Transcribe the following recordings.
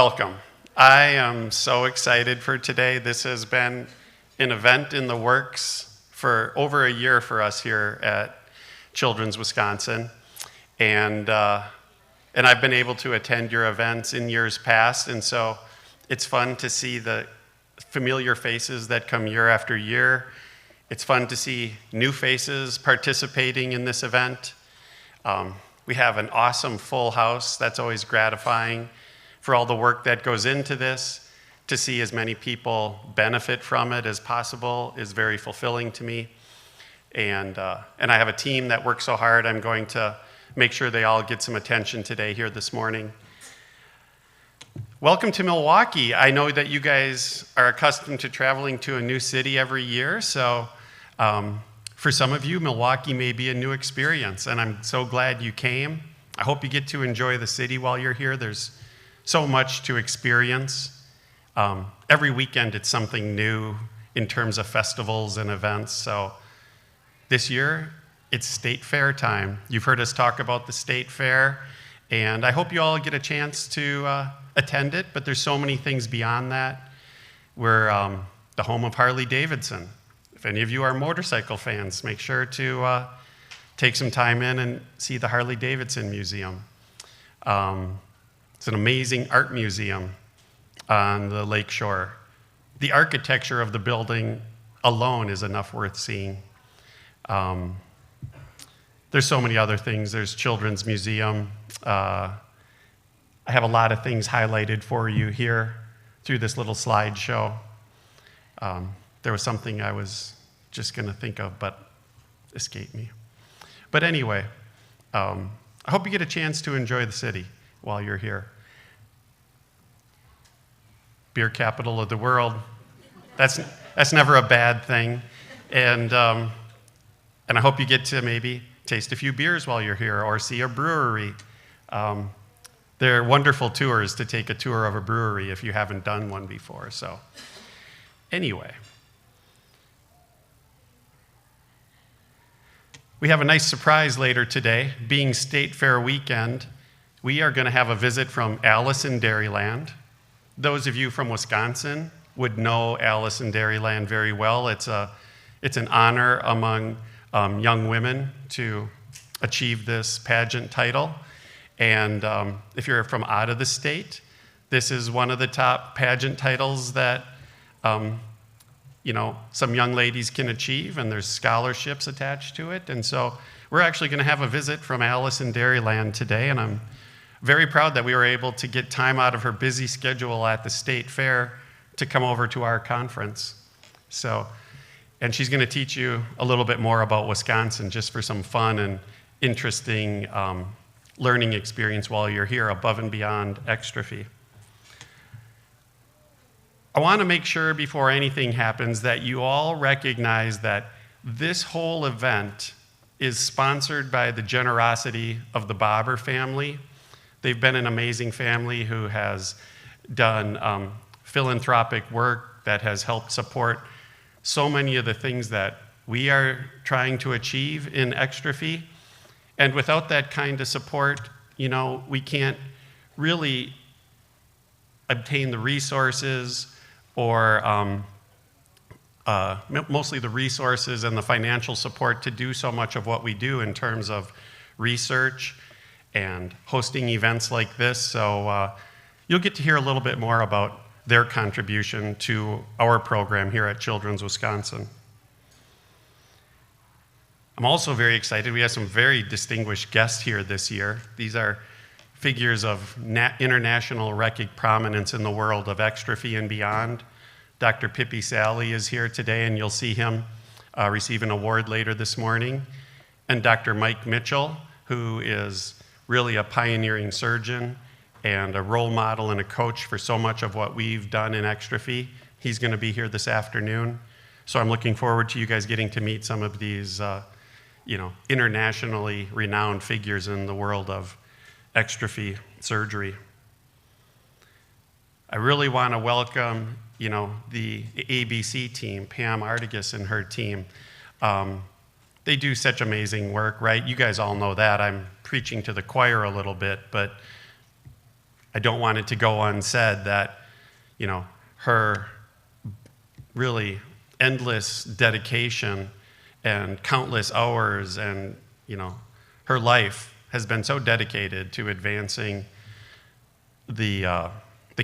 Welcome. I am so excited for today. This has been an event in the works for over a year for us here at Children's Wisconsin. And I've been able to attend your events in years past, and so it's fun to see the familiar faces that come year after year. It's fun to see new faces participating in this event. We have an awesome full house. That's always gratifying for all the work that goes into this. To see as many people benefit from it as possible is very fulfilling to me. And I have a team that works so hard. I'm going to make sure they all get some attention today here this morning. Welcome to Milwaukee. I know that you guys are accustomed to traveling to a new city every year, so for some of you, Milwaukee may be a new experience, and I'm so glad you came. I hope you get to enjoy the city while you're here. There's so much to experience. Every weekend it's something new in terms of festivals and events. So this year, it's State Fair time. You've heard us talk about the State Fair, and I hope you all get a chance to attend it, but there's so many things beyond that. We're the home of Harley Davidson. If any of you are motorcycle fans, make sure to take some time in and see the Harley Davidson Museum. It's an amazing art museum on the lakeshore. The architecture of the building alone is enough worth seeing. There's so many other things. There's Children's Museum. I have a lot of things highlighted for you here through this little slideshow. There was something I was just going to think of, but escaped me. But anyway, I hope you get a chance to enjoy the city while you're here. Beer capital of the world. That's never a bad thing. And I hope you get to maybe taste a few beers while you're here or see a brewery. They're wonderful tours to take a tour of a brewery if you haven't done one before. So anyway, we have a nice surprise later today. Being State Fair weekend, we are going to have a visit from Alice in Dairyland. Those of you from Wisconsin would know Alice in Dairyland very well. It's an honor among young women to achieve this pageant title. And if you're from out of the state, this is one of the top pageant titles that some young ladies can achieve, and there's scholarships attached to it. And so we're actually going to have a visit from Alice in Dairyland today, and I'm very proud that we were able to get time out of her busy schedule at the State Fair to come over to our conference. And she's going to teach you a little bit more about Wisconsin just for some fun and interesting learning experience while you're here above and beyond extra fee. I want to make sure before anything happens that you all recognize that this whole event is sponsored by the generosity of the Bobber family. They've been an amazing family who has done philanthropic work that has helped support so many of the things that we are trying to achieve in extra fee. And without that kind of support, we can't really obtain the resources or mostly the resources and the financial support to do so much of what we do in terms of research and hosting events like this. So you'll get to hear a little bit more about their contribution to our program here at Children's Wisconsin. I'm also very excited. We have some very distinguished guests here this year. These are figures of international prominence in the world of extra fee and beyond. Dr. Pippi Sally is here today, and you'll see him receive an award later this morning. And Dr. Mike Mitchell, who is really a pioneering surgeon and a role model and a coach for so much of what we've done in extra fee. He's going to be here this afternoon. So I'm looking forward to you guys getting to meet some of these internationally renowned figures in the world of extra fee surgery. I really want to welcome, the ABC team, Pam Artigas and her team. They do such amazing work, right? You guys all know that. I'm preaching to the choir a little bit, but I don't want it to go unsaid that, her really endless dedication and countless hours and, her life has been so dedicated to advancing the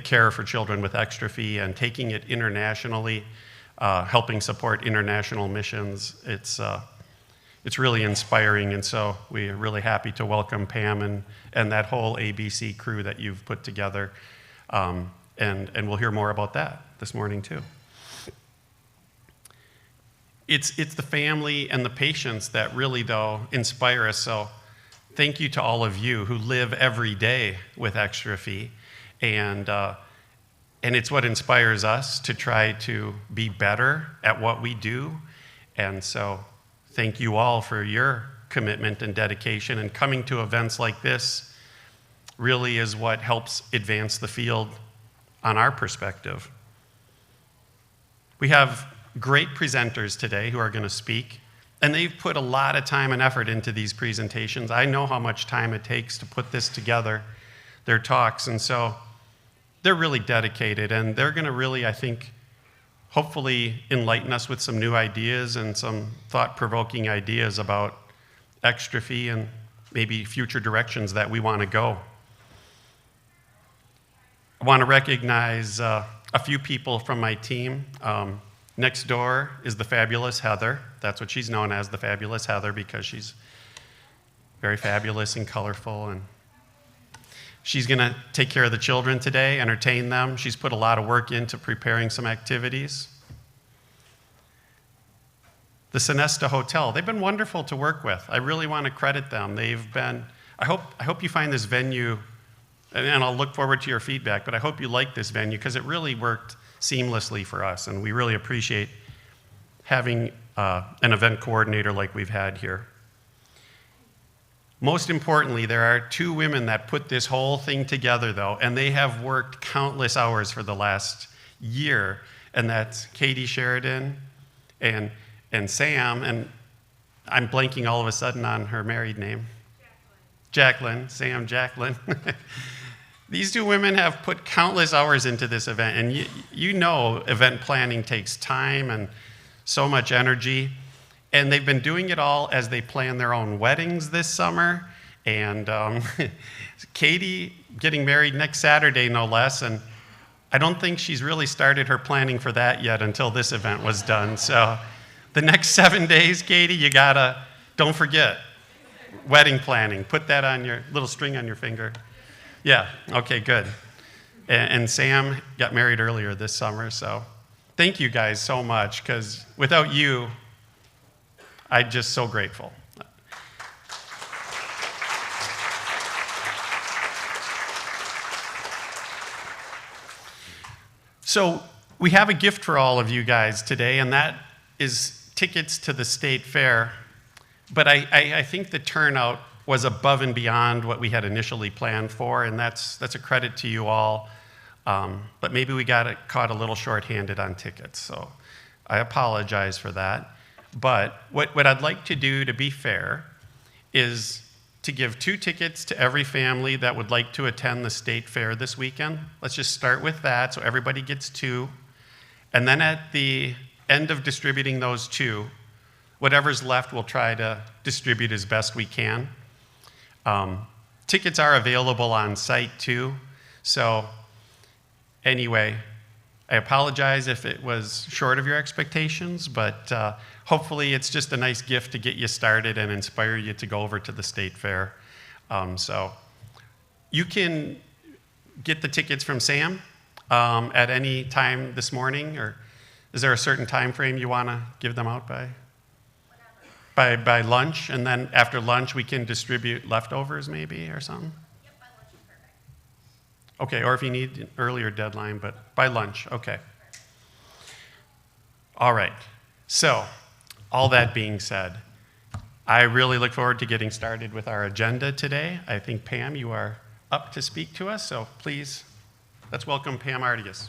care for children with extrophy and taking it internationally, helping support international missions. It's really inspiring, and so we're really happy to welcome Pam and that whole ABC crew that you've put together, and we'll hear more about that this morning too. It's the family and the patients that really, though, inspire us, so thank you to all of you who live every day with extrophy, and it's what inspires us to try to be better at what we do, and so thank you all for your commitment and dedication, and coming to events like this really is what helps advance the field on our perspective. We have great presenters today who are going to speak, and they've put a lot of time and effort into these presentations. I know how much time it takes to put this together, their talks, and so they're really dedicated, and they're going to really, I think, hopefully enlighten us with some new ideas and some thought-provoking ideas about extrophy and maybe future directions that we want to go. I want to recognize a few people from my team. Next door is the fabulous Heather. That's what she's known as, the fabulous Heather, because she's very fabulous and colorful, and she's going to take care of the children today, entertain them. She's put a lot of work into preparing some activities. The Sonesta Hotel, they've been wonderful to work with. I really want to credit them. I hope you find this venue, and I'll look forward to your feedback, but I hope you like this venue because it really worked seamlessly for us, and we really appreciate having an event coordinator like we've had here. Most importantly, there are two women that put this whole thing together, though, and they have worked countless hours for the last year, and that's Katie Sheridan and Sam, and I'm blanking all of a sudden on her married name. Jacqueline. Sam, Jacqueline. These two women have put countless hours into this event, and you know event planning takes time and so much energy. And they've been doing it all as they plan their own weddings this summer. And Katie getting married next Saturday, no less. And I don't think she's really started her planning for that yet until this event was done. So the next 7 days, Katie, don't forget, wedding planning. Put that on your little string on your finger. Yeah, okay, good. And Sam got married earlier this summer. So thank you guys so much, because without you, I'm just so grateful. So we have a gift for all of you guys today, and that is tickets to the state fair. But I think the turnout was above and beyond what we had initially planned for, and that's a credit to you all. But maybe we got caught a little short-handed on tickets, so I apologize for that. But what I'd like to do, to be fair, is to give 2 tickets to every family that would like to attend the state fair this weekend. Let's just start with that, so everybody gets 2. And then at the end of distributing those 2, whatever's left we'll try to distribute as best we can. Tickets are available on site too, so anyway, I apologize if it was short of your expectations, but hopefully it's just a nice gift to get you started and inspire you to go over to the state fair. So you can get the tickets from Sam at any time this morning, or is there a certain time frame you want to give them out by? By lunch, and then after lunch we can distribute leftovers maybe or something? Yep, by lunch is perfect. Okay, or if you need an earlier deadline, but by lunch, okay. All right, so all that being said, I really look forward to getting started with our agenda today. I think, Pam, you are up to speak to us, so please, let's welcome Pam Artigas.